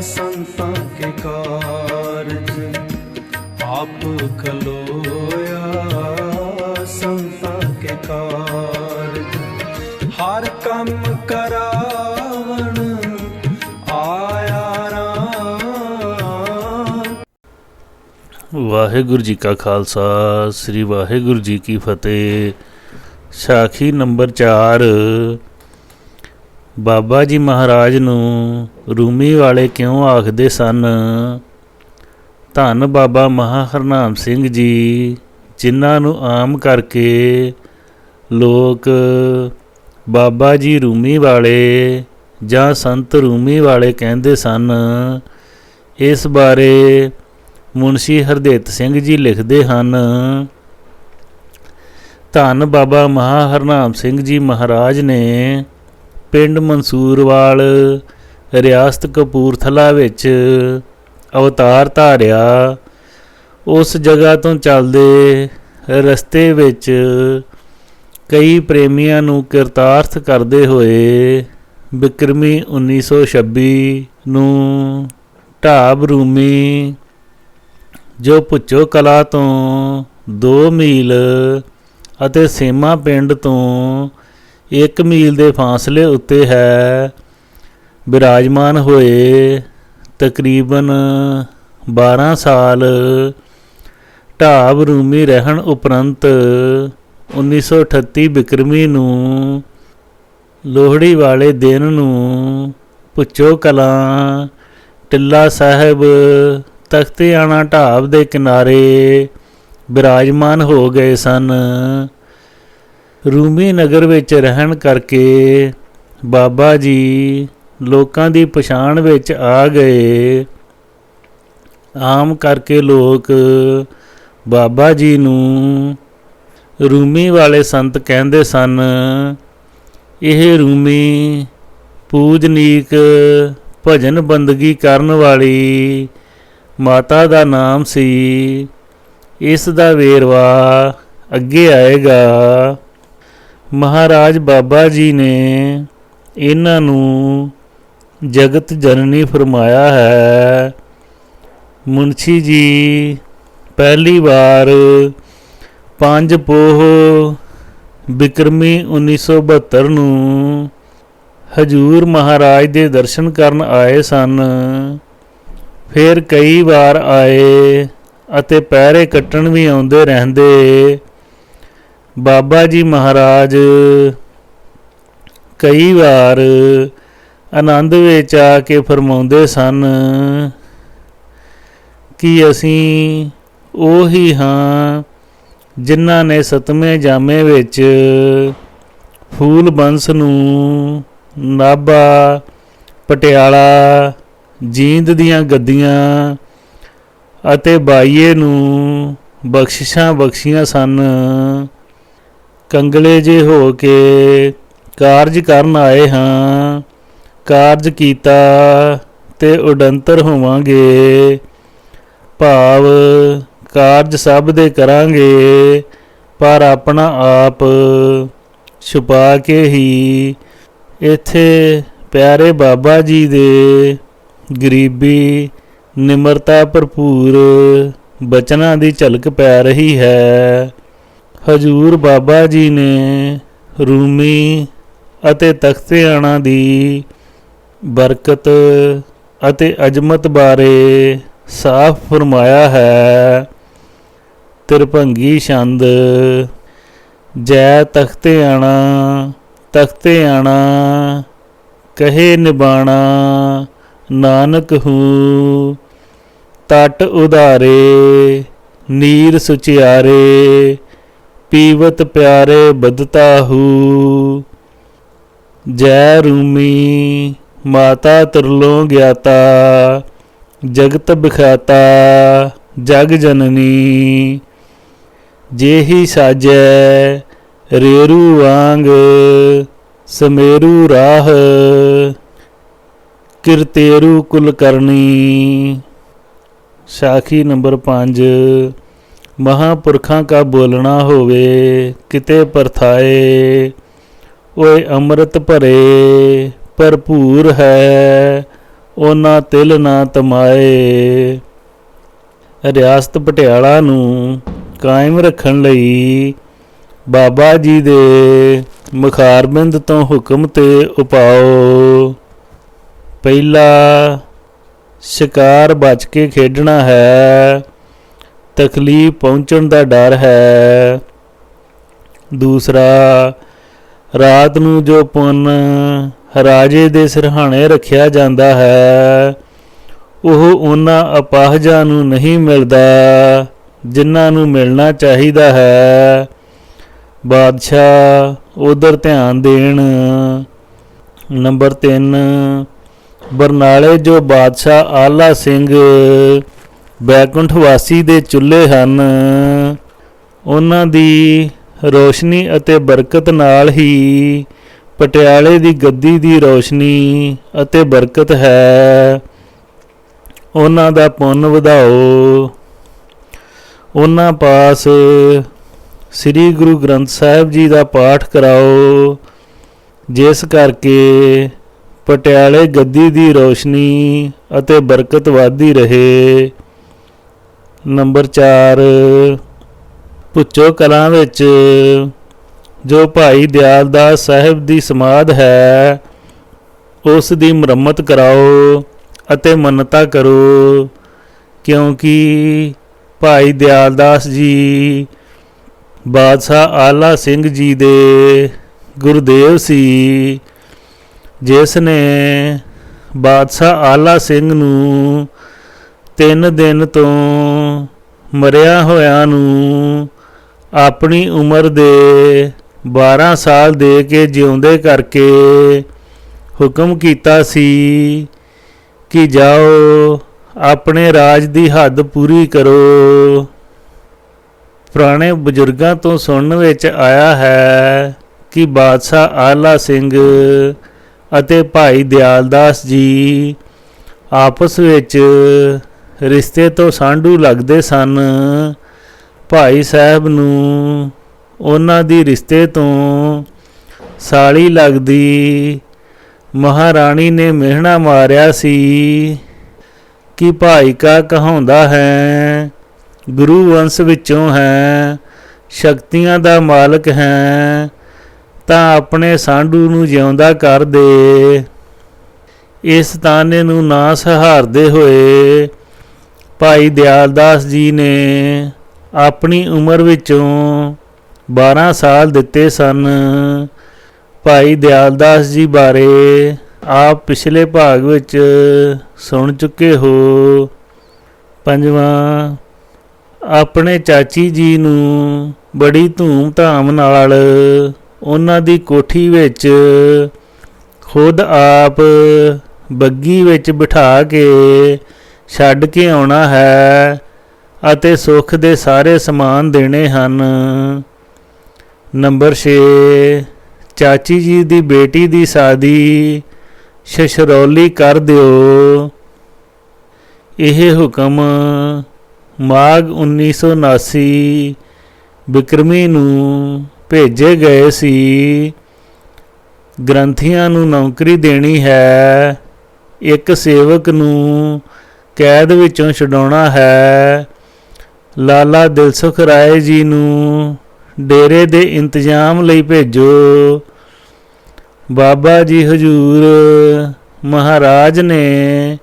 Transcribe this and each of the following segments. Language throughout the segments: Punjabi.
संतां के कारज आप खलोया, संतां के कारज हर कम करावण आया राम। वाहिगुरू जी का खालसा श्री वाहिगुरू जी की फतेह। ਸਾਖੀ ਨੰਬਰ 4। ਬਾਬਾ ਜੀ ਮਹਾਰਾਜ ਨੂੰ ਰੂਮੀ ਵਾਲੇ ਕਿਉਂ ਆਖਦੇ ਸਨ? ਧੰਨ ਬਾਬਾ ਮਹਾਂ ਹਰਨਾਮ ਸਿੰਘ ਜੀ, ਜਿਨ੍ਹਾਂ ਨੂੰ ਆਮ ਕਰਕੇ ਲੋਕ ਬਾਬਾ ਜੀ ਰੂਮੀ ਵਾਲੇ ਜਾਂ ਸੰਤ ਰੂਮੀ ਵਾਲੇ ਕਹਿੰਦੇ ਸਨ। ਇਸ ਬਾਰੇ ਮੁਨਸ਼ੀ ਹਰਦੇਤ ਸਿੰਘ ਜੀ ਲਿਖਦੇ ਹਨ। ਧੰਨ ਬਾਬਾ ਮਹਾਂ ਹਰਨਾਮ ਸਿੰਘ ਜੀ ਮਹਾਰਾਜ ਨੇ ਪਿੰਡ ਮਨਸੂਰਵਾਲ, ਰਿਆਸਤ ਕਪੂਰਥਲਾ ਵਿੱਚ ਅਵਤਾਰ ਧਾਰਿਆ। ਉਸ ਜਗ੍ਹਾ ਤੋਂ ਚੱਲਦੇ ਰਸਤੇ ਵਿੱਚ ਕਈ ਪ੍ਰੇਮੀਆਂ ਨੂੰ ਕਿਰਤਾਰਥ ਕਰਦੇ ਹੋਏ ਬਿਕਰਮੀ 1926 ਨੂੰ ਢਾਬ ਰੂਮੀ, ਜੋ ਭੁੱਚੋ ਕਲਾ ਤੋਂ 2 ਮੀਲ ਅਤੇ ਸੇਮਾ ਪਿੰਡ ਤੋਂ 1 ਮੀਲ ਦੇ ਫਾਸਲੇ ਉੱਤੇ ਹੈ, ਬਿਰਾਜਮਾਨ ਹੋਏ। ਤਕਰੀਬਨ 12 ਸਾਲ ਢਾਬ ਰੂਮੀ ਰਹਿਣ ਉਪਰੰਤ 1938 ਬਿਕਰਮੀ ਨੂੰ ਲੋਹੜੀ ਵਾਲੇ ਦਿਨ ਨੂੰ ਭੁੱਚੋ ਕਲਾਂ, ਟਿੱਲਾ ਸਾਹਿਬ, ਤਖਤਿਆਣਾ ਢਾਬ ਦੇ ਕਿਨਾਰੇ ਬਿਰਾਜਮਾਨ ਹੋ ਗਏ ਸਨ। ਰੂਮੀ ਨਗਰ ਵਿੱਚ ਰਹਿਣ ਕਰਕੇ ਬਾਬਾ ਜੀ ਲੋਕਾਂ ਦੀ ਪਛਾਣ ਵਿੱਚ ਆ ਗਏ। ਆਮ ਕਰਕੇ ਲੋਕ ਬਾਬਾ ਜੀ ਨੂੰ ਰੂਮੀ ਵਾਲੇ ਸੰਤ ਕਹਿੰਦੇ ਸਨ। ਇਹ ਰੂਮੀ ਪੂਜਨੀਕ ਭਜਨ ਬੰਦਗੀ ਕਰਨ ਵਾਲੀ ਮਾਤਾ ਦਾ ਨਾਮ ਸੀ। ਇਸ ਦਾ ਵੇਰਵਾ ਅੱਗੇ ਆਏਗਾ। ਮਹਾਰਾਜ ਬਾਬਾ ਜੀ ਨੇ ਇਹਨਾਂ ਨੂੰ ਜਗਤ ਜਨਨੀ ਫਰਮਾਇਆ ਹੈ। ਮੁਨਸ਼ੀ ਜੀ ਪਹਿਲੀ ਵਾਰ 5 ਪੋਹ ਬਿਕਰਮੀ 1972 ਨੂੰ ਹਜੂਰ ਮਹਾਰਾਜ ਦੇ ਦਰਸ਼ਨ ਕਰਨ ਆਏ ਸਨ। ਫਿਰ ਕਈ ਵਾਰ ਆਏ ਅਤੇ ਪਹਿਰੇ ਕੱਟਣ ਵੀ ਆਉਂਦੇ ਰਹਿੰਦੇ। ਬਾਬਾ ਜੀ ਮਹਾਰਾਜ ਕਈ ਵਾਰ ਆਨੰਦ ਵਿੱਚ ਆ ਕੇ ਫਰਮਾਉਂਦੇ ਸਨ ਕਿ ਅਸੀਂ ਉਹ ਹੀ ਹਾਂ ਜਿਨ੍ਹਾਂ ਨੇ 7ਵੇਂ ਜਾਮੇ ਵਿੱਚ ਫੂਲ ਬੰਸ ਨੂੰ ਨਾਭਾ, ਪਟਿਆਲਾ, ਜੀਂਦ ਦੀਆਂ ਗੱਦੀਆਂ ਅਤੇ ਬਾਈਏ ਨੂੰ ਬਖਸ਼ਿਸ਼ਾਂ ਬਖਸ਼ੀਆਂ ਸਨ। ਕੰਗਲੇ ਜੇ ਹੋ ਕੇ ਕਾਰਜ ਕਰਨ ਆਏ ਹਾਂ, ਕਾਰਜ ਕੀਤਾ ਤੇ ਉਡੰਤਰ ਹੋਵਾਂਗੇ। ਭਾਵ ਕਾਰਜ ਸਭ ਦੇ ਕਰਾਂਗੇ, ਪਰ ਆਪਣਾ ਆਪ ਛੁਪਾ ਕੇ ਹੀ। ਇੱਥੇ ਪਿਆਰੇ ਬਾਬਾ ਜੀ ਦੇ ਗਰੀਬੀ, ਨਿਮਰਤਾ ਭਰਪੂਰ ਬਚਨਾਂ ਦੀ ਝਲਕ ਪੈ ਰਹੀ ਹੈ। ਹਜੂਰ ਬਾਬਾ ਜੀ ਨੇ ਰੂਮੀ ਅਤੇ ਤਖਤਿਆਣਾ ਦੀ ਬਰਕਤ ਅਤੇ ਅਜ਼ਮਤ ਬਾਰੇ ਸਾਫ਼ ਫਰਮਾਇਆ ਹੈ। ਤਿਰਭੰਗੀ ਛੰਦ। ਜੈ ਤਖਤਿਆਣਾ, ਤਖਤਿਆਣਾ ਕਹੇ ਨਿਬਾਣਾ, ਨਾਨਕ ਹੂੰ। ਤਟ ਉਧਾਰੇ, ਨੀਰ ਸੁਚਿਆਰੇ, ਪੀਵਤ ਪਿਆਰੇ ਬਦਤਾ ਹੂ। ਜੈ ਰੂਮੀ ਮਾਤਾ ਤਰਲੋਂ ਗਿਆਤਾ, ਜਗਤ ਬਿਖਾਤਾ ਜਗ ਜਨਨੀ। जेहि साजै रेरू वांग समेरू राह, किरतेरू कुल करनी। साखी नंबर 5। महापुरखों का बोलना होवे किते परथाए, ओए अमृत भरे भरपूर है ਉਹਨਾਂ ਤਿਲ ਨਾ ਤਮਾਏ। ਰਿਆਸਤ ਪਟਿਆਲਾ ਨੂੰ ਕਾਇਮ ਰੱਖਣ ਲਈ ਬਾਬਾ ਜੀ ਦੇ ਮੁਖਾਰਬਿੰਦ ਤੋਂ ਹੁਕਮ ਤੇ ਉਪਾਓ। ਪਹਿਲਾ, ਸ਼ਿਕਾਰ ਬਚ ਕੇ ਖੇਡਣਾ ਹੈ, ਤਕਲੀਫ ਪਹੁੰਚਣ ਦਾ ਡਰ ਹੈ। ਦੂਸਰਾ, ਰਾਤ ਨੂੰ ਜੋ ਪੁੰਨ ਰਾਜੇ ਦੇ ਸਿਰਹਾਣੇ ਰੱਖਿਆ ਜਾਂਦਾ ਹੈ ਉਹ ਉਹਨਾਂ ਅਪਾਹਜਾਂ ਨੂੰ ਨਹੀਂ ਮਿਲਦਾ ਜਿਨ੍ਹਾਂ ਨੂੰ ਮਿਲਣਾ ਚਾਹੀਦਾ ਹੈ। ਬਾਦਸ਼ਾਹ ਉਧਰ ਧਿਆਨ ਦੇਣ। ਨੰਬਰ 3, ਬਰਨਾਲੇ ਜੋ ਬਾਦਸ਼ਾਹ ਆਲਾ ਸਿੰਘ ਬੈਕੁੰਠ ਵਾਸੀ ਦੇ ਚੁੱਲ੍ਹੇ ਹਨ, ਉਹਨਾਂ ਦੀ ਰੋਸ਼ਨੀ ਅਤੇ ਬਰਕਤ ਨਾਲ ਹੀ ਪਟਿਆਲੇ ਦੀ ਗੱਦੀ ਦੀ ਰੋਸ਼ਨੀ ਅਤੇ ਬਰਕਤ ਹੈ। ਉਹਨਾਂ ਦਾ ਪੁੰਨ ਵਧਾਓ। ਉਹਨਾਂ ਪਾਸ ਸ੍ਰੀ ਗੁਰੂ ਗ੍ਰੰਥ ਸਾਹਿਬ ਜੀ ਦਾ ਪਾਠ ਕਰਾਓ, ਜਿਸ ਕਰਕੇ ਪਟਿਆਲੇ ਗੱਦੀ ਦੀ ਰੋਸ਼ਨੀ ਅਤੇ ਬਰਕਤ ਵਧਦੀ ਰਹੇ। ਨੰਬਰ 4, ਭੁੱਚੋ ਕਲਾਂ ਵਿੱਚ ਜੋ ਭਾਈ ਦਿਆਲਦਾਸ ਸਾਹਿਬ ਦੀ ਸਮਾਧ ਹੈ ਉਸ ਦੀ ਮੁਰੰਮਤ ਕਰਾਓ ਅਤੇ ਮੰਨਤਾਂ ਕਰੋ, ਕਿਉਂਕਿ ਭਾਈ ਦਿਆਲਦਾਸ ਜੀ ਬਾਦਸ਼ਾਹ ਆਲਾ ਸਿੰਘ ਜੀ ਦੇ ਗੁਰਦੇਵ ਸੀ, ਜਿਸ ਨੇ ਬਾਦਸ਼ਾਹ ਆਲਾ ਸਿੰਘ ਨੂੰ 3 ਦਿਨ ਤੋਂ ਮਰਿਆ ਹੋਇਆਂ ਨੂੰ ਆਪਣੀ ਉਮਰ ਦੇ 12 ਸਾਲ ਦੇ ਕੇ ਜਿਉਂਦੇ ਕਰਕੇ ਹੁਕਮ ਕੀਤਾ ਸੀ ਕਿ ਜਾਓ ਆਪਣੇ ਰਾਜ ਦੀ ਹੱਦ ਪੂਰੀ ਕਰੋ। ਪੁਰਾਣੇ ਬਜ਼ੁਰਗਾਂ ਤੋਂ ਸੁਣਨ ਵਿੱਚ ਆਇਆ ਹੈ ਕਿ ਬਾਦਸ਼ਾਹ ਆਲਾ ਸਿੰਘ ਅਤੇ ਭਾਈ ਦਿਆਲਦਾਸ ਜੀ ਆਪਸ ਵਿੱਚ ਰਿਸ਼ਤੇ ਤੋਂ ਸਾਂਢੂ ਲੱਗਦੇ ਸਨ। ਭਾਈ ਸਾਹਿਬ ਨੂੰ ਉਹਨਾਂ ਦੀ ਰਿਸ਼ਤੇ ਤੋਂ ਸਾਲੀ ਲੱਗਦੀ ਮਹਾਰਾਣੀ ਨੇ ਮਿਹਣਾ ਮਾਰਿਆ ਸੀ ਕਿ ਭਾਈ ਕਾ ਕਹਾਉਂਦਾ ਹੈ, ਗੁਰੂ ਵੰਸ਼ ਵਿੱਚੋਂ ਹੈ, ਸ਼ਕਤੀਆਂ ਦਾ ਮਾਲਕ ਹੈ, ਤਾਂ ਆਪਣੇ ਸਾਂਢੂ ਨੂੰ ਜਿਉਂਦਾ ਕਰ ਦੇ। ਇਸ ਤਾਨੇ ਨੂੰ ਨਾ ਸਹਾਰਦੇ ਹੋਏ ਭਾਈ ਦਿਆਲਦਾਸ ਜੀ ਨੇ ਆਪਣੀ ਉਮਰ ਵਿੱਚੋਂ 12 ਸਾਲ ਦਿੱਤੇ ਸਨ। ਭਾਈ ਦਿਆਲਦਾਸ ਜੀ ਬਾਰੇ ਆਪ ਪਿਛਲੇ ਭਾਗ ਵਿੱਚ ਸੁਣ ਚੁੱਕੇ ਹੋ। 5ਵਾਂ, ਆਪਣੇ ਚਾਚੀ ਜੀ ਨੂੰ ਬੜੀ ਧੂਮ-ਧਾਮ ਨਾਲ ਉਹਨਾਂ ਦੀ ਕੋਠੀ ਵਿੱਚ ਖੁਦ ਆਪ ਬੱਗੀ ਵਿੱਚ ਬਿਠਾ ਕੇ ਛੱਡ ਕੇ ਆਉਣਾ ਹੈ ਅਤੇ ਸੁੱਖ ਦੇ ਸਾਰੇ ਸਮਾਨ ਦੇਣੇ ਹਨ। ਨੰਬਰ 6, ਚਾਚੀ ਜੀ ਦੀ ਬੇਟੀ ਦੀ ਸ਼ਾਦੀ ਛਛਰੌਲੀ ਕਰ ਦਿਓ। ਇਹ ਹੁਕਮ ਮਾਘ 1979 ਬਿਕਰਮੀ ਨੂੰ ਭੇਜੇ ਗਏ ਸੀ। ਗ੍ਰੰਥੀਆਂ ਨੂੰ ਨੌਕਰੀ ਦੇਣੀ ਹੈ, ਇੱਕ ਸੇਵਕ ਨੂੰ ਕੈਦ ਵਿੱਚੋਂ ਛੁਡਾਉਣਾ ਹੈ, ਲਾਲਾ ਦਿਲਸੁਖ ਰਾਏ ਜੀ ਨੂੰ ਡੇਰੇ ਦੇ ਇੰਤਜ਼ਾਮ ਲਈ ਭੇਜੋ। ਬਾਬਾ ਜੀ ਹਜ਼ੂਰ ਮਹਾਰਾਜ ਨੇ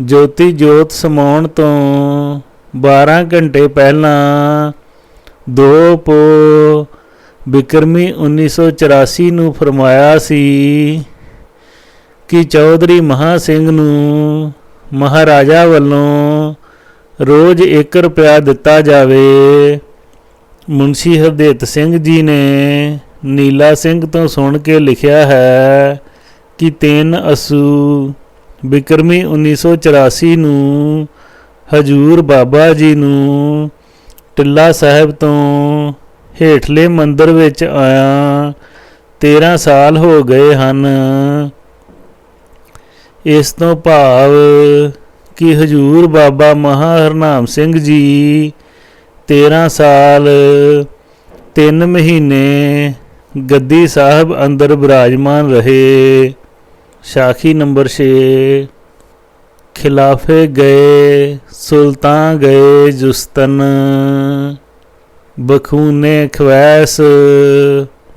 ਜੋਤੀ ਜੋਤ ਸਮਾਉਣ ਤੋਂ 12 ਘੰਟੇ ਪਹਿਲਾਂ 2 ਪੋ ਬਿਕਰਮੀ 1984 ਨੂੰ ਫਰਮਾਇਆ ਸੀ ਕਿ ਚੌਧਰੀ ਮਹਾਂ ਸਿੰਘ ਨੂੰ ਮਹਾਰਾਜਾ ਵੱਲੋਂ ਰੋਜ਼ 1 ਰੁਪਇਆ ਦਿੱਤਾ ਜਾਵੇ। ਮੁਨਸ਼ੀ ਹਰਦੇਤ ਸਿੰਘ ਜੀ ਨੇ ਨੀਲਾ ਸਿੰਘ ਤੋਂ ਸੁਣ ਕੇ ਲਿਖਿਆ ਹੈ ਕਿ 3 ਅੱਸੂ ਬਿਕਰਮੀ 1984 ਨੂੰ ਹਜੂਰ ਬਾਬਾ ਜੀ ਨੂੰ ਟਿੱਲਾ ਸਾਹਿਬ ਤੋਂ ਹੇਠਲੇ ਮੰਦਰ ਵਿੱਚ ਆਇਆ 13 ਸਾਲ ਹੋ ਗਏ ਹਨ। ਇਸ ਤੋਂ ਭਾਵ ਕਿ ਹਜੂਰ ਬਾਬਾ ਮਹਾਂ ਹਰਨਾਮ ਸਿੰਘ ਜੀ 13 ਸਾਲ 3 ਮਹੀਨੇ ਗੱਦੀ ਸਾਹਿਬ ਅੰਦਰ ਬਿਰਾਜਮਾਨ ਰਹੇ। ਸਾਖੀ ਨੰਬਰ 6। खिलाफे गए सुल्तान गए जुस्तन, बखूने खवैस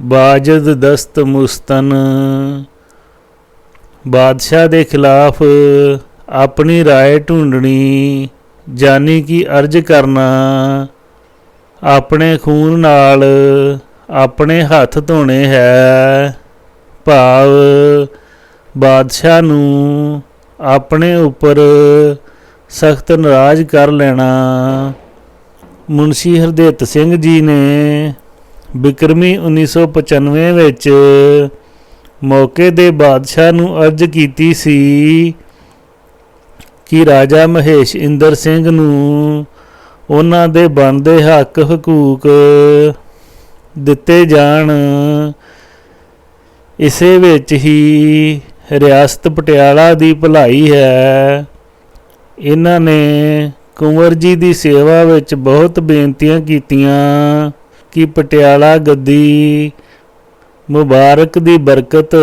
बाजद दस्त मुस्तन। बादशाह ਦੇ ਖਿਲਾਫ ਆਪਣੀ ਰਾਏ ਢੂੰਡਣੀ ਜਾਨੀ ਕਿ ਅਰਜ਼ ਕਰਨਾ, ਆਪਣੇ ਖੂਨ ਨਾਲ ਆਪਣੇ ਹੱਥ ਧੋਣੇ ਹੈ। ਭਾਵ ਬਾਦਸ਼ਾਹ ਨੂੰ ਆਪਣੇ ਉੱਪਰ ਸਖਤ ਨਾਰਾਜ਼ ਕਰ ਲੈਣਾ। ਮੁਨਸ਼ੀ ਹਰਦਿੱਤ ਸਿੰਘ ਜੀ ਨੇ ਬਿਕਰਮੀ 1995 ਵਿੱਚ ਮੌਕੇ ਦੇ ਬਾਦਸ਼ਾਹ ਨੂੰ ਅਰਜ਼ ਕੀਤੀ ਸੀ ਕਿ ਰਾਜਾ ਮਹੇਸ਼ ਇੰਦਰ ਸਿੰਘ ਨੂੰ ਉਹਨਾਂ ਦੇ ਬਣਦੇ ਹੱਕ ਹਕੂਕ ਦਿੱਤੇ ਜਾਣ। ਇਸੇ ਵਿੱਚ ਹੀ ਰਿਆਸਤ ਪਟਿਆਲਾ ਦੀ ਭਲਾਈ ਹੈ। ਇਹਨਾਂ ਨੇ ਕੁੰਵਰ ਜੀ ਦੀ ਸੇਵਾ ਵਿੱਚ ਬਹੁਤ ਬੇਨਤੀਆਂ ਕੀਤੀਆਂ ਕਿ ਪਟਿਆਲਾ ਗੱਦੀ ਮੁਬਾਰਕ ਦੀ ਬਰਕਤ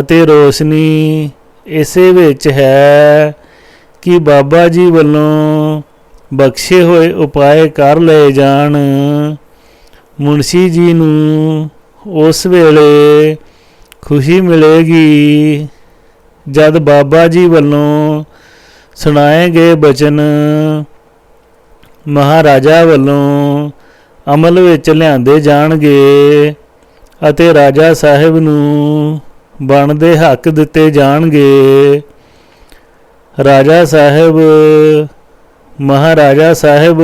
ਅਤੇ ਰੋਸ਼ਨੀ ਇਸੇ ਵਿੱਚ ਹੈ ਕਿ ਬਾਬਾ ਜੀ ਵੱਲੋਂ ਬਖਸ਼ੇ ਹੋਏ ਉਪਾਏ ਕਰ ਲਏ ਜਾਣ। ਮੁਨਸ਼ੀ ਜੀ ਨੂੰ ਉਸ ਵੇਲੇ ਖੁਸ਼ੀ ਮਿਲੇਗੀ ਜਦ ਬਾਬਾ ਜੀ ਵੱਲੋਂ ਸੁਣਾਏ ਗਏ ਬਚਨ ਮਹਾਰਾਜਾ ਵੱਲੋਂ ਅਮਲ ਵਿੱਚ ਲਿਆਂਦੇ ਜਾਣਗੇ ਅਤੇ ਰਾਜਾ ਸਾਹਿਬ ਨੂੰ ਬਣਦੇ ਹੱਕ ਦਿੱਤੇ ਜਾਣਗੇ। ਰਾਜਾ ਸਾਹਿਬ ਮਹਾਰਾਜਾ ਸਾਹਿਬ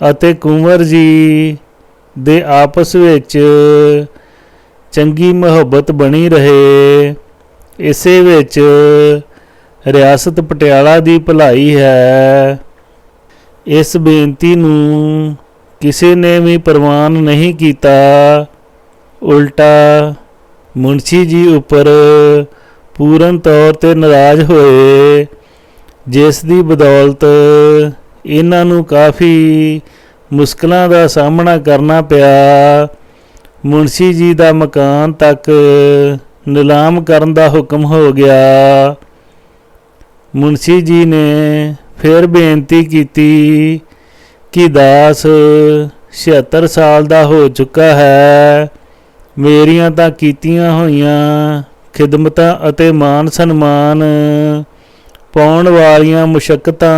ਅਤੇ ਕੁੰਵਰ ਜੀ ਦੇ ਆਪਸ ਵਿੱਚ ਚੰਗੀ ਮੁਹੱਬਤ ਬਣੀ ਰਹੇ। ਇਸੇ ਵਿੱਚ ਰਿਆਸਤ ਪਟਿਆਲਾ ਦੀ ਭਲਾਈ ਹੈ। ਇਸ ਬੇਨਤੀ ਨੂੰ ਕਿਸੇ ਨੇ ਵੀ ਪ੍ਰਵਾਨ ਨਹੀਂ ਕੀਤਾ, ਉਲਟਾ ਮੁਨਸ਼ੀ ਜੀ ਉੱਪਰ ਪੂਰਨ ਤੌਰ 'ਤੇ ਨਾਰਾਜ਼ ਹੋਏ, ਜਿਸ ਦੀ ਬਦੌਲਤ ਇਹਨਾਂ ਨੂੰ ਕਾਫੀ ਮੁਸ਼ਕਲਾਂ ਦਾ ਸਾਹਮਣਾ ਕਰਨਾ ਪਿਆ। ਮੁਨਸ਼ੀ ਜੀ ਦਾ ਮਕਾਨ ਤੱਕ ਨਿਲਾਮ ਕਰਨ ਦਾ ਹੁਕਮ ਹੋ ਗਿਆ। ਮੁਨਸ਼ੀ ਜੀ ਨੇ ਫਿਰ ਬੇਨਤੀ ਕੀਤੀ ਕਿ ਦਾਸ 76 ਸਾਲ ਦਾ ਹੋ ਚੁੱਕਾ ਹੈ। ਮੇਰੀਆਂ ਤਾਂ ਕੀਤੀਆਂ ਹੋਈਆਂ ਖਿਦਮਤਾਂ ਅਤੇ ਮਾਨ ਸਨਮਾਨ ਪਾਉਣ ਵਾਲੀਆਂ ਮੁਸ਼ੱਕਤਾਂ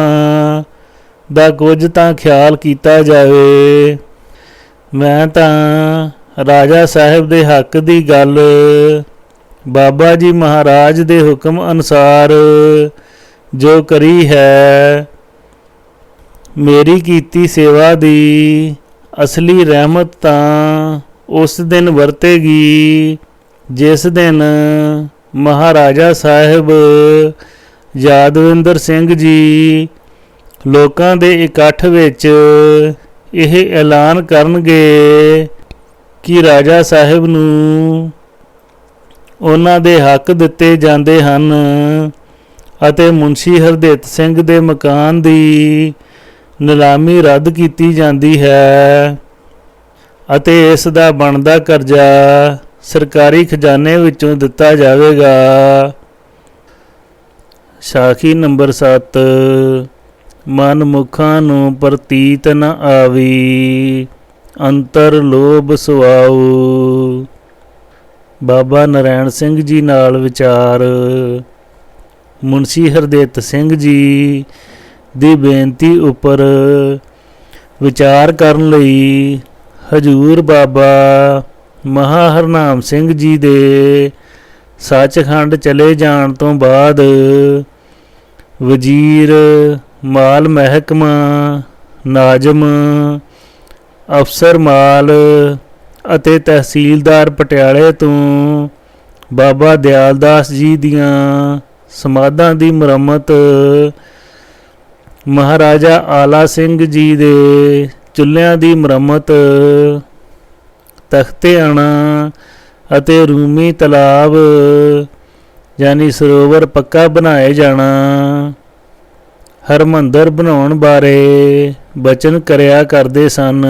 ਦਾ ਕੁਝ ਤਾਂ ਖਿਆਲ ਕੀਤਾ ਜਾਵੇ। ਮੈਂ ਤਾਂ ਰਾਜਾ ਸਾਹਿਬ ਦੇ ਹੱਕ ਦੀ ਗੱਲ ਬਾਬਾ ਜੀ ਮਹਾਰਾਜ ਦੇ ਹੁਕਮ ਅਨੁਸਾਰ ਜੋ ਕਰੀ ਹੈ, ਮੇਰੀ ਕੀਤੀ ਸੇਵਾ ਦੀ ਅਸਲੀ ਰਹਿਮਤ ਤਾਂ ਉਸ ਦਿਨ ਵਰਤੇਗੀ ਜਿਸ ਦਿਨ ਮਹਾਰਾਜਾ ਸਾਹਿਬ ਯਾਦਵਿੰਦਰ ਸਿੰਘ ਜੀ ਲੋਕਾਂ ਦੇ ਇਕੱਠ ਵਿੱਚ ਇਹ ਐਲਾਨ ਕਰਨਗੇ ਕਿ ਰਾਜਾ ਸਾਹਿਬ ਨੂੰ ਉਹਨਾਂ ਦੇ ਹੱਕ ਦਿੱਤੇ ਜਾਂਦੇ ਹਨ ਅਤੇ ਮੁਨਸ਼ੀ ਹਰਦਿੱਤ ਸਿੰਘ ਦੇ ਮਕਾਨ ਦੀ ਨਿਲਾਮੀ ਰੱਦ ਕੀਤੀ ਜਾਂਦੀ ਹੈ ਅਤੇ ਇਸ ਦਾ ਬਣਦਾ ਕਰਜ਼ਾ ਸਰਕਾਰੀ ਖਜ਼ਾਨੇ ਵਿੱਚੋਂ ਦਿੱਤਾ ਜਾਵੇਗਾ। ਸਾਖੀ ਨੰਬਰ 7। ਮਨ ਮੁਖਾਂ ਨੂੰ ਪ੍ਰਤੀਤ ਨ ਆਵੀ, ਅੰਤਰ ਲੋਭ ਸੁਆਉ। ਬਾਬਾ ਨਰੈਣ ਸਿੰਘ ਜੀ ਨਾਲ ਵਿਚਾਰ। ਮੁਨਸ਼ੀ ਹਰਦਿੱਤ ਸਿੰਘ ਜੀ ਦੀ ਬੇਨਤੀ ਉੱਪਰ ਵਿਚਾਰ ਕਰਨ ਲਈ ਹਜੂਰ ਬਾਬਾ ਮਹਾ ਹਰਨਾਮ ਸਿੰਘ ਜੀ ਦੇ ਸੱਚਖੰਡ ਚਲੇ ਜਾਣ ਤੋਂ ਬਾਅਦ ਵਜ਼ੀਰ, ਮਾਲ ਮਹਿਕਮਾ, ਨਾਜ਼ਮ, ਅਫਸਰ ਮਾਲ ਅਤੇ ਤਹਿਸੀਲਦਾਰ ਪਟਿਆਲੇ ਤੋਂ ਬਾਬਾ ਦਿਆਲਦਾਸ ਜੀ ਦੀਆਂ ਸਮਾਧਾਂ ਦੀ ਮੁਰੰਮਤ, ਮਹਾਰਾਜਾ ਆਲਾ ਸਿੰਘ ਜੀ ਦੇ ਚੁੱਲ੍ਹਿਆਂ ਦੀ ਮੁਰੰਮਤ, ਤਖਤਿਆਣਾ ਅਤੇ ਰੂਮੀ ਤਲਾਬ ਯਾਨੀ ਸਰੋਵਰ ਪੱਕਾ ਬਣਾਏ ਜਾਣਾ, ਹਰਮੰਦਰ ਬਣਾਉਣ ਬਾਰੇ ਬਚਨ ਕਰਿਆ ਕਰਦੇ ਸਨ।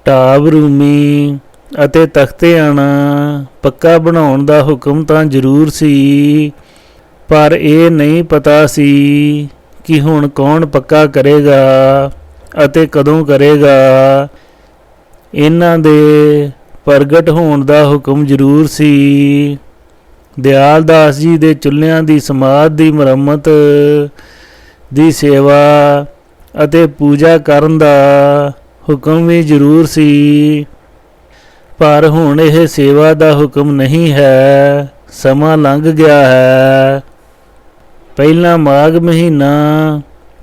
ਢਾਬ ਰੂਮੀ ਅਤੇ ਤਖਤਿਆਣਾ ਪੱਕਾ ਬਣਾਉਣ ਦਾ ਹੁਕਮ ਤਾਂ ਜ਼ਰੂਰ ਸੀ, ਪਰ ਇਹ ਨਹੀਂ ਪਤਾ ਸੀ ਕਿ ਹੁਣ ਕੌਣ ਪੱਕਾ ਕਰੇਗਾ ਅਤੇ ਕਦੋਂ ਕਰੇਗਾ। ਇਹਨਾਂ ਦੇ ਪ੍ਰਗਟ ਹੋਣ ਦਾ ਹੁਕਮ ਜ਼ਰੂਰ ਸੀ। ਦਿਆਲ ਦਾਸ ਜੀ ਦੇ ਚੁੱਲ੍ਹਿਆਂ ਦੀ ਸਮਾਧ ਦੀ ਮੁਰੰਮਤ ਦੀ ਸੇਵਾ ਅਤੇ ਪੂਜਾ ਕਰਨ ਦਾ ਹੁਕਮ ਵੀ ਜ਼ਰੂਰ ਸੀ, ਪਰ ਹੁਣ ਇਹ ਸੇਵਾ ਦਾ ਹੁਕਮ ਨਹੀਂ ਹੈ। ਸਮਾਂ ਲੰਘ ਗਿਆ ਹੈ। ਪਹਿਲਾਂ ਮਾਘ ਮਹੀਨਾ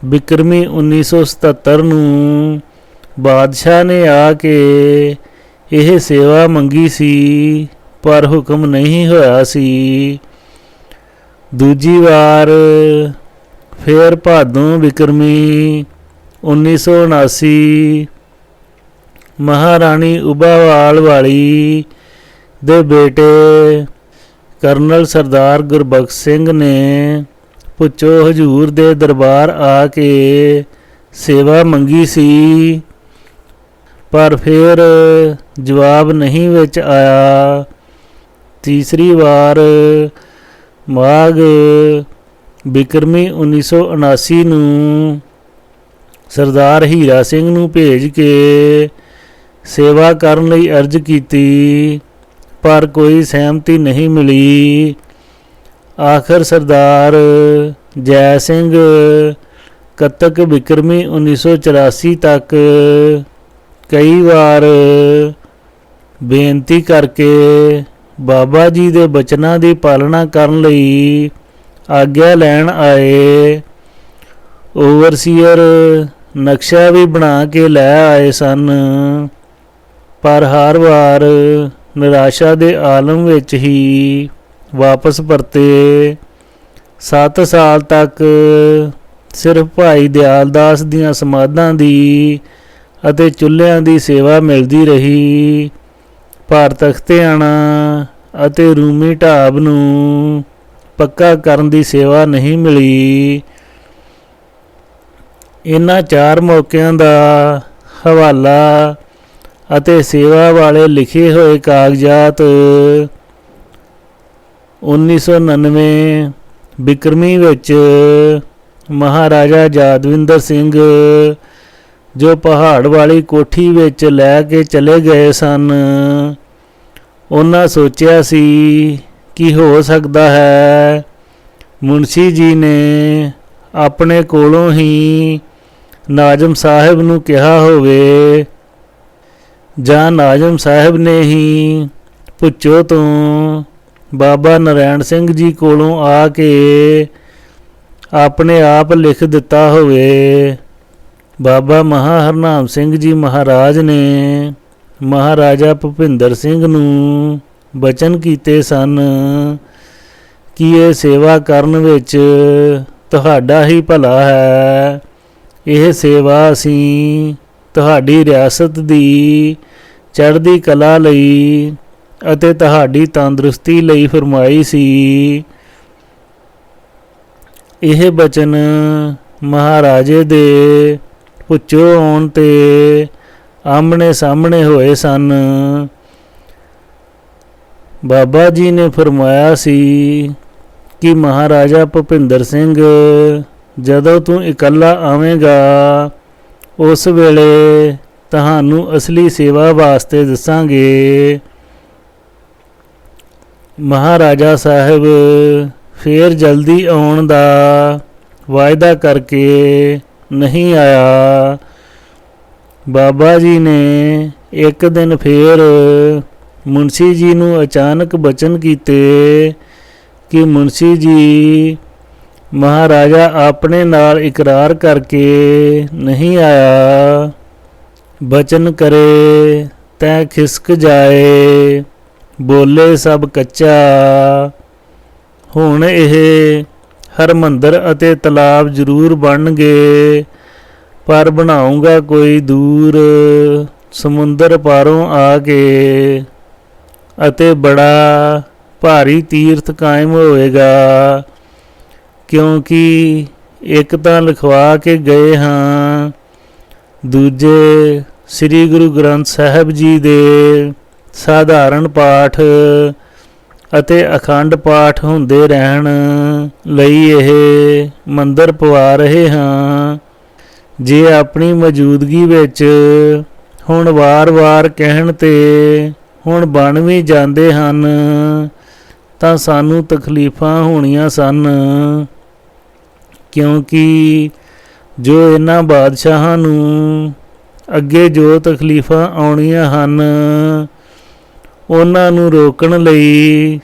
ਬਿਕਰਮੀ 1977 ਨੂੰ ਬਾਦਸ਼ਾਹ ਨੇ ਆ ਕੇ ਇਹ ਸੇਵਾ ਮੰਗੀ ਸੀ, ਪਰ ਹੁਕਮ ਨਹੀਂ ਹੋਇਆ ਸੀ। ਦੂਜੀ ਵਾਰ ਫਿਰ ਭਾਦੋਂ ਬਿਕਰਮੀ 1979 ਮਹਾਰਾਣੀ ਉਬਾਵਾਲ ਵਾਲੀ ਦੇ ਬੇਟੇ ਕਰਨਲ ਸਰਦਾਰ ਗੁਰਬਖਸ਼ ਸਿੰਘ ਨੇ ਭੁੱਚੋ ਹਜੂਰ ਦੇ ਦਰਬਾਰ ਆ ਕੇ ਸੇਵਾ ਮੰਗੀ ਸੀ, ਪਰ ਫਿਰ ਜਵਾਬ ਨਹੀਂ ਵਿੱਚ ਆਇਆ। ਤੀਸਰੀ ਵਾਰ ਮਾਘ ਬਿਕਰਮੀ 1979 ਨੂੰ ਸਰਦਾਰ ਹੀਰਾ ਸਿੰਘ ਨੂੰ ਭੇਜ ਕੇ ਸੇਵਾ ਕਰਨ ਲਈ ਅਰਜ਼ ਕੀਤੀ, ਪਰ ਕੋਈ ਸਹਿਮਤੀ ਨਹੀਂ ਮਿਲੀ। ਆਖਰ ਸਰਦਾਰ ਜੈ ਸਿੰਘ ਕੱਤਕ ਬਿਕਰਮੀ 1984 ਤੱਕ ਕਈ ਵਾਰ ਬੇਨਤੀ ਕਰਕੇ ਬਾਬਾ ਜੀ ਦੇ ਬਚਨਾਂ ਦੀ ਪਾਲਣਾ ਕਰਨ ਲਈ ਆਗਿਆ ਲੈਣ ਆਏ। ਓਵਰਸੀਅਰ ਨਕਸ਼ਾ ਵੀ ਬਣਾ ਕੇ ਲੈ ਆਏ ਸਨ, ਪਰ ਹਰ ਵਾਰ ਨਿਰਾਸ਼ਾ ਦੇ ਆਲਮ ਵਿੱਚ ਹੀ ਵਾਪਸ ਪਰਤੇ। 7 ਸਾਲ ਤੱਕ ਸਿਰਫ ਭਾਈ ਦਿਆਲ ਦਾਸ ਦੀਆਂ ਸਮਾਧਾਂ ਦੀ ਅਤੇ ਚੁੱਲ੍ਹਿਆਂ ਦੀ ਸੇਵਾ ਮਿਲਦੀ ਰਹੀ, ਪਰ ਤਖਤਿਆਣਾ ਅਤੇ ਰੂਮੀ ਢਾਬ ਨੂੰ ਪੱਕਾ ਕਰਨ ਦੀ ਸੇਵਾ ਨਹੀਂ ਮਿਲੀ। ਇਹਨਾਂ 4 ਮੌਕਿਆਂ ਦਾ ਹਵਾਲਾ ਅਤੇ ਸੇਵਾ ਵਾਲੇ ਲਿਖੇ ਹੋਏ ਕਾਗਜ਼ਾਤ 1999 ਬਿਕਰਮੀ ਵਿੱਚ ਮਹਾਰਾਜਾ ਯਾਦਵਿੰਦਰ ਸਿੰਘ ਜੋ ਪਹਾੜ ਵਾਲੀ ਕੋਠੀ ਵਿੱਚ ਲੈ ਕੇ ਚਲੇ ਗਏ ਸਨ। ਉਹਨਾਂ ਸੋਚਿਆ ਸੀ ਕਿ ਹੋ ਸਕਦਾ ਹੈ ਮੁਨਸ਼ੀ ਜੀ ਨੇ ਆਪਣੇ ਕੋਲੋਂ ਹੀ ਨਾਜ਼ਮ ਸਾਹਿਬ ਨੂੰ ਕਿਹਾ ਹੋਵੇ, ਜਾਂ ਨਾਜ਼ਮ ਸਾਹਿਬ ਨੇ ਹੀ ਭੁੱਚੋ ਤੋਂ ਬਾਬਾ ਨਰੈਣ ਸਿੰਘ ਜੀ ਕੋਲੋਂ ਆ ਕੇ ਆਪਣੇ ਆਪ ਲਿਖ ਦਿੱਤਾ ਹੋਵੇ। ਬਾਬਾ ਮਹਾਹਰਨਾਮ ਸਿੰਘ ਜੀ ਮਹਾਰਾਜ ਨੇ ਮਹਾਰਾਜਾ ਭੁਪਿੰਦਰ ਸਿੰਘ ਨੂੰ ਬਚਨ ਕੀਤੇ ਸਨ ਕਿ ਇਹ ਸੇਵਾ ਕਰਨ ਵਿੱਚ ਤੁਹਾਡਾ ਹੀ ਭਲਾ ਹੈ। ਇਹ ਸੇਵਾ ਅਸੀਂ ਤੁਹਾਡੀ ਰਿਆਸਤ ਦੀ ਚੜ੍ਹਦੀ ਕਲਾ ਲਈ ਅਤੇ ਤੁਹਾਡੀ ਤੰਦਰੁਸਤੀ ਲਈ ਫਰਮਾਈ ਸੀ। ਇਹ ਬਚਨ ਮਹਾਰਾਜੇ ਦੇ ਭੁੱਚੋ ਆਉਣ 'ਤੇ ਆਮਣੇ ਸਾਹਮਣੇ ਹੋਏ ਸਨ। ਬਾਬਾ ਜੀ ਨੇ ਫਰਮਾਇਆ ਸੀ ਕਿ ਮਹਾਰਾਜਾ ਭੁਪਿੰਦਰ ਸਿੰਘ, ਜਦੋਂ ਤੂੰ ਇਕੱਲਾ ਆਵੇਂਗਾ ਉਸ ਵੇਲੇ ਤੁਹਾਨੂੰ ਅਸਲੀ ਸੇਵਾ ਵਾਸਤੇ ਦੱਸਾਂਗੇ। ਮਹਾਰਾਜਾ ਸਾਹਿਬ ਫੇਰ ਜਲਦੀ ਆਉਣ ਦਾ ਵਾਅਦਾ ਕਰਕੇ ਨਹੀਂ ਆਇਆ। ਬਾਬਾ ਜੀ ਨੇ ਇੱਕ ਦਿਨ ਫੇਰ ਮੁਨਸ਼ੀ ਜੀ ਨੂੰ ਅਚਾਨਕ ਬਚਨ ਕੀਤੇ ਕਿ ਮੁਨਸ਼ੀ ਜੀ, ਮਹਾਰਾਜਾ ਆਪਣੇ ਨਾਲ ਇਕਰਾਰ ਕਰਕੇ ਨਹੀਂ ਆਇਆ। ਬਚਨ ਕਰੇ ਤੈ ਖਿਸਕ ਜਾਏ, ਬੋਲੇ ਸਭ ਕੱਚਾ। ਹੁਣ ਇਹ ਹਰਮੰਦਰ ਅਤੇ ਤਲਾਬ ਜ਼ਰੂਰ ਬਣਨਗੇ, ਪਰ ਬਣਾਉਂਗਾ ਕੋਈ ਦੂਰ ਸਮੁੰਦਰ ਪਾਰੋਂ ਆ ਕੇ, ਅਤੇ ਬੜਾ ਭਾਰੀ ਤੀਰਥ ਕਾਇਮ ਹੋਵੇਗਾ। ਕਿਉਂਕਿ ਇੱਕ ਤਾਂ ਲਿਖਵਾ ਕੇ ਗਏ ਹਾਂ, ਦੂਜੇ ਸ੍ਰੀ ਗੁਰੂ ਗ੍ਰੰਥ ਸਾਹਿਬ ਜੀ ਦੇ ਸਾਧਾਰਨ ਪਾਠ ਅਤੇ ਅਖੰਡ ਪਾਠ ਹੁੰਦੇ ਰਹਿਣ ਲਈ ਇਹ ਮੰਦਰ ਪਵਾ ਰਹੇ ਹਾਂ। ਜੇ ਆਪਣੀ ਮੌਜੂਦਗੀ ਵਿੱਚ ਹੁਣ ਵਾਰ-ਵਾਰ ਕਹਿਣ 'ਤੇ ਹੁਣ ਬਣ ਵੀ ਜਾਂਦੇ ਹਨ ਤਾਂ ਸਾਨੂੰ ਤਕਲੀਫਾਂ ਹੋਣੀਆਂ ਸਨ, ਕਿਉਂਕਿ ਜੋ ਇਹਨਾਂ ਬਾਦਸ਼ਾਹਾਂ ਨੂੰ ਅੱਗੇ ਜੋ ਤਕਲੀਫਾਂ ਆਉਣੀਆਂ ਹਨ ਉਹਨਾਂ ਨੂੰ ਰੋਕਣ ਲਈ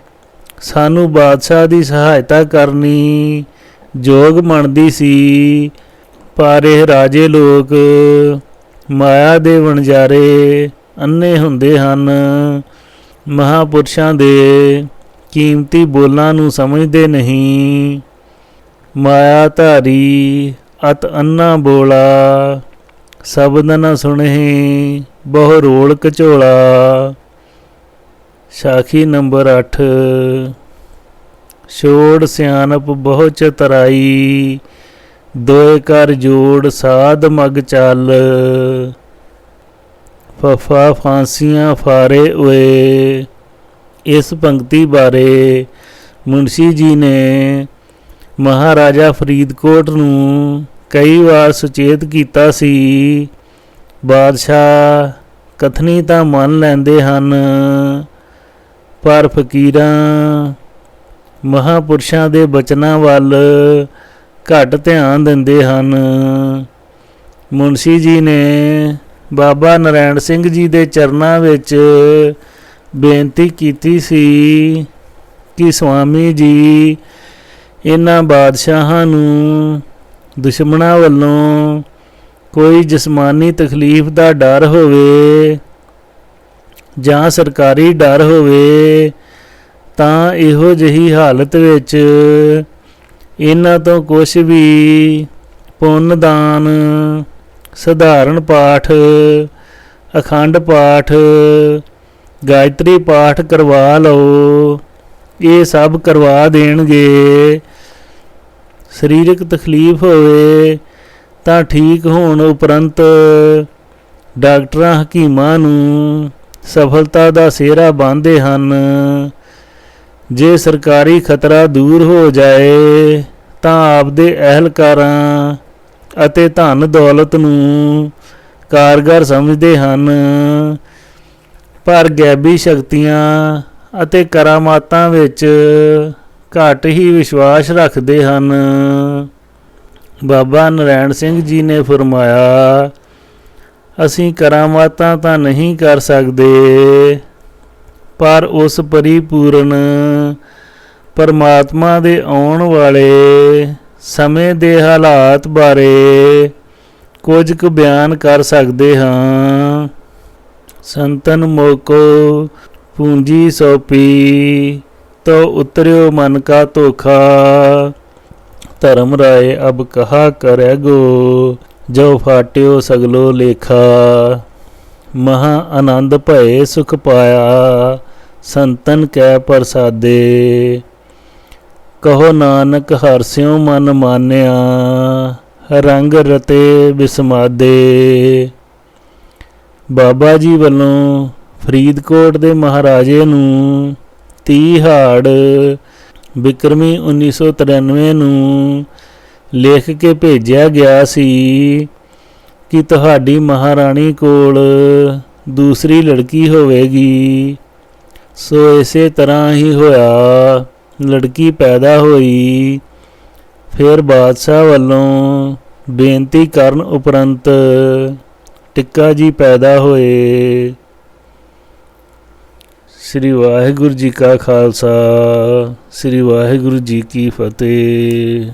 ਸਾਨੂੰ ਬਾਦਸ਼ਾਹ ਦੀ ਸਹਾਇਤਾ ਕਰਨੀ ਯੋਗ ਬਣਦੀ ਸੀ। ਪਰ ਇਹ ਰਾਜੇ ਲੋਕ ਮਾਇਆ ਦੇ ਵਣਜਾਰੇ ਅੰਨੇ ਹੁੰਦੇ ਹਨ, ਮਹਾਂਪੁਰਸ਼ਾਂ ਦੇ ਕੀਮਤੀ ਬੋਲਾਂ ਨੂੰ ਸਮਝਦੇ ਨਹੀਂ। ਮਾਇਆ ਧਾਰੀ ਅਤ ਅੰਨਾ ਬੋਲਾ, ਸ਼ਬਦ ਨ ਸੁਣਹਿ ਬਹੁ ਰੋਲ ਕਝੋਲਾ। ਸਾਖੀ ਨੰਬਰ 8। ਛੋੜ ਸਿਆਣਪ ਬਹੁ ਚਤਰਾਈ, ਦੋਇ ਕਰ ਜੋੜ ਸਾਧ ਮਗ ਚੱਲ। ਫਫਾ ਫਾਂਸੀਆਂ ਫਾਰੇ ਓਏ। ਇਸ ਪੰਕਤੀ ਬਾਰੇ ਮੁਨਸ਼ੀ ਜੀ ਨੇ ਮਹਾਰਾਜਾ ਫਰੀਦਕੋਟ ਨੂੰ ਕਈ ਵਾਰ ਸੁਚੇਤ ਕੀਤਾ ਸੀ। ਬਾਦਸ਼ਾਹ ਕਥਨੀ ਤਾਂ ਮੰਨ ਲੈਂਦੇ ਹਨ, ਪਰ ਫਕੀਰਾਂ ਮਹਾਂਪੁਰਸ਼ਾਂ ਦੇ ਬਚਨਾਂ ਵੱਲ ਘੱਟ ਧਿਆਨ ਦਿੰਦੇ ਹਨ। ਮੁਨਸ਼ੀ ਜੀ ਨੇ ਬਾਬਾ ਨਰੈਣ ਸਿੰਘ ਜੀ ਦੇ ਚਰਨਾਂ ਵਿੱਚ ਬੇਨਤੀ ਕੀਤੀ ਸੀ ਕਿ ਸੁਆਮੀ ਜੀ ਇਹਨਾਂ ਬਾਦਸ਼ਾਹਾਂ ਨੂੰ ਦੁਸ਼ਮਣਾਂ ਵੱਲੋਂ ਕੋਈ ਜਿਸਮਾਨੀ ਤਕਲੀਫ ਦਾ ਡਰ ਹੋਵੇ ਜਾਂ ਸਰਕਾਰੀ ਡਰ ਹੋਵੇ ਤਾਂ ਇਹੋ ਜਿਹੀ ਹਾਲਤ ਵਿੱਚ ਇਹਨਾਂ ਤੋਂ ਕੁਛ ਵੀ ਪੁੰਨ ਦਾਨ, ਸਧਾਰਨ ਪਾਠ, ਅਖੰਡ ਪਾਠ, ਗਾਇਤਰੀ ਪਾਠ ਕਰਵਾ ਲਓ। ਇਹ ਸਭ ਕਰਵਾ ਦੇਣਗੇ। ਸਰੀਰਕ ਤਕਲੀਫ ਹੋਵੇ ਤਾਂ ਠੀਕ ਹੋਣ ਉਪਰੰਤ ਡਾਕਟਰਾਂ ਹਕੀਮਾਂ ਨੂੰ ਸਫਲਤਾ ਦਾ ਸਿਹਰਾ ਬੰਨ੍ਹਦੇ ਹਨ। ਜੇ ਸਰਕਾਰੀ ਖਤਰਾ ਦੂਰ ਹੋ ਜਾਏ ਤਾਂ ਆਪਦੇ ਅਹਿਲਕਾਰਾਂ ਅਤੇ ਧਨ ਦੌਲਤ ਨੂੰ ਕਾਰਗਰ ਸਮਝਦੇ ਹਨ, ਪਰ ਗੈਬੀ ਸ਼ਕਤੀਆਂ ਅਤੇ ਕਰਾਮਾਤਾਂ ਵਿੱਚ ਘੱਟ ਹੀ ਵਿਸ਼ਵਾਸ ਰੱਖਦੇ ਹਨ। ਬਾਬਾ ਨਰੈਣ ਸਿੰਘ ਜੀ ਨੇ ਫਰਮਾਇਆ, ਅਸੀਂ ਕਰਾਮਾਤਾਂ ਤਾਂ ਨਹੀਂ ਕਰ ਸਕਦੇ, ਪਰ ਉਸ ਪਰਿਪੂਰਨ ਪਰਮਾਤਮਾ ਦੇ ਆਉਣ ਵਾਲੇ ਸਮੇਂ ਦੇ ਹਾਲਾਤ ਬਾਰੇ ਕੁਝ ਕੁ ਬਿਆਨ ਕਰ ਸਕਦੇ ਹਾਂ। ਸੰਤਨ ਮੋਕੋ ਪੂੰਜੀ ਸੌਪੀ, ਤੋ ਉਤਰਿਓ ਮਨ ਕਾ ਧੋਖਾ। ਧਰਮ ਰਾਏ ਅਬ ਕਹਾ ਕਰੈ ਗੋ, ਜੋ ਫਾਟਿਓ ਸਗਲੋ ਲੇਖਾ। ਮਹਾ ਆਨੰਦ ਭਏ ਸੁਖ ਪਾਇਆ, ਸੰਤਨ ਕੈ ਪ੍ਰਸਾਦੇ। ਕਹੋ ਨਾਨਕ ਹਰਸਿਓ ਮਨ ਮਾਨਿਆ, ਰੰਗ ਰਤੇ ਬਿਸਮਾਦੇ। ਬਾਬਾ ਜੀ ਵੱਲੋਂ ਫਰੀਦਕੋਟ ਦੇ ਮਹਾਰਾਜੇ ਨੂੰ 30 ਹਾੜ ਬਿਕਰਮੀ 1993 ਨੂੰ ਲਿਖ ਕੇ ਭੇਜਿਆ ਗਿਆ ਸੀ ਕਿ ਤੁਹਾਡੀ ਮਹਾਰਾਣੀ ਕੋਲ ਦੂਸਰੀ ਲੜਕੀ ਹੋਵੇਗੀ। ਸੋ ਇਸੇ ਤਰ੍ਹਾਂ ਹੀ ਹੋਇਆ। ਲੜਕੀ ਪੈਦਾ ਹੋਈ। ਫਿਰ ਬਾਦਸ਼ਾਹ ਵੱਲੋਂ ਬੇਨਤੀ ਕਰਨ ਉਪਰੰਤ ਟਿੱਕਾ ਜੀ ਪੈਦਾ ਹੋਏ। ਸ੍ਰੀ ਵਾਹਿਗੁਰੂ ਜੀ ਕਾ ਖਾਲਸਾ, ਸ੍ਰੀ ਵਾਹਿਗੁਰੂ ਜੀ ਕੀ ਫਤਿਹ।